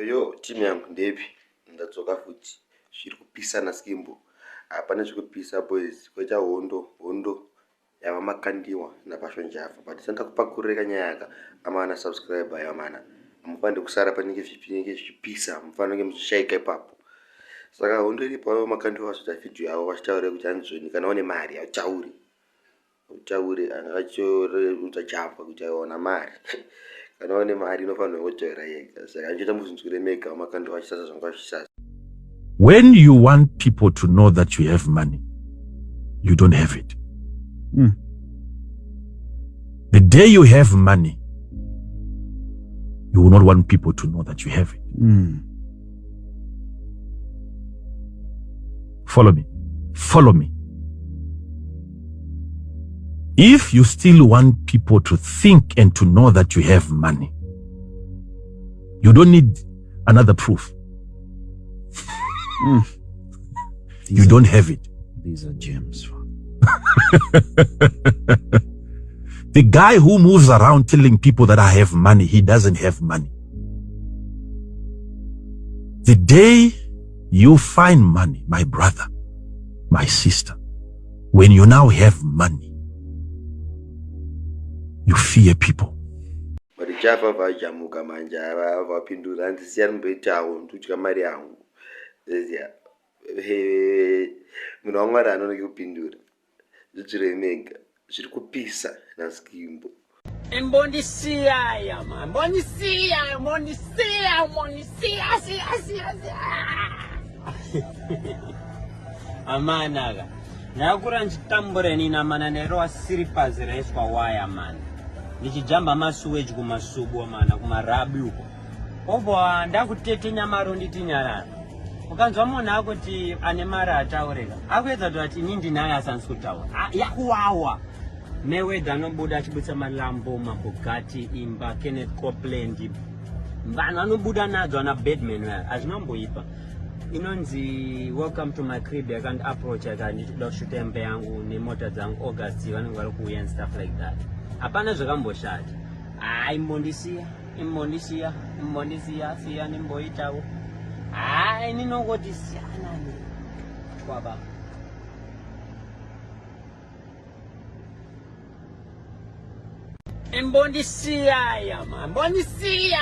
Yo, timu yangu ndepi ndadzoka futi zviri kupisana skimbo. Hapana zvekupisa boys, koita hondo yava makandiwa napashonjava. But senda kupakurira nyaya yaka amana subscriber yamana. Mufande kusara panenge zvipisa, mufanenge muchishaika ipapo. Saka hondo iripo makandiwa zvita video yavo vachitaura kuti anzweni kana une mari utaure angachore utachapa kuti aona mari. Kana une mari inofanira kutoera yega. Saka anjita muzunzure mega makandiwa achisasa zvanga zvisasa. When you want people to know that you have money, you don't have it. The day you have money, you will not want people to know that you have it. Follow me. Follow me. If you still want people to think and to know that you have money, you don't need another proof. You don't have it. These are gems. The guy who moves around telling people that I have money, he doesn't have money. The day you find money, my brother, my sister, when you now have money, you fear people. Marichapa vajamuka manja vapindura ndisiyani mbetawo ndutya mari yangu. Zezia. Munhu wamwari anoneke kupindura. Zvitsire mega. Zviri kupisa naskimbo. Mbondisiya man. Mbondisiya. Amanaga. Nakura nchitambure nina mana nero asiripazi reiswa waya man. Nichijamba masuweji kumasubu mana kumarabi uko. Obo ndakutete nyamaro nditinyarara. Ukanzwa mona akuti ane mara ataureka. Akuedza kuti nindi naye asansutaura. Yakuwawa. Mayweather anobuda achibutsa malambo, mabugatti, imba, Kenneth Copeland. Mbana anobuda nadzo ana Batman waya. Azvinomboipa. Inonzi welcome to my crib, I can't approach, I can't shoot embe yangu nemota dzangu August vanenge vari kuuya and stuff like that. Hapana zvakamboshata. Imbondisiya siya nimboitawo. Ninongoti siyana ni kwaba. Imbondisiya man. Mbondisiya.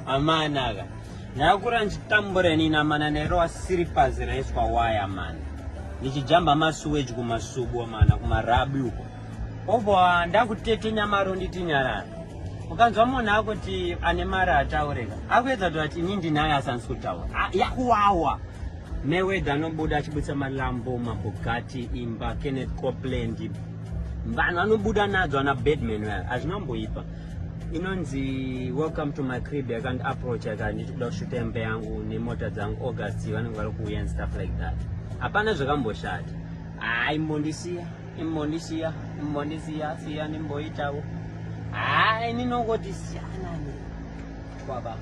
Amanaga. Nakura nchitambure nina mana nero asiripazi reiswa waya man. Nichijamba masuweji kumasubu mana kumarabi uko. Obo ndakutete nyamaro nditinyarara. Ukanzwa mona akuti ane mara ataureka. Akuedza kuti nindi naye asansutaura. Yakuwawa. Mayweather anobuda achibutsa malambo, mabugatti, imba, Kenneth Copeland. Mbana anobuda nadzo ana Batman waya. Azvinomboipa. Inonzi welcome to my crib, I can't approach, I can't shoot embe yangu nemota dzangu August vanenge vari kuuya and stuff like that. Hapana zvakamboshata. Imbondisiya siya nimboitawo. Ninongoti siyana ni kwaba.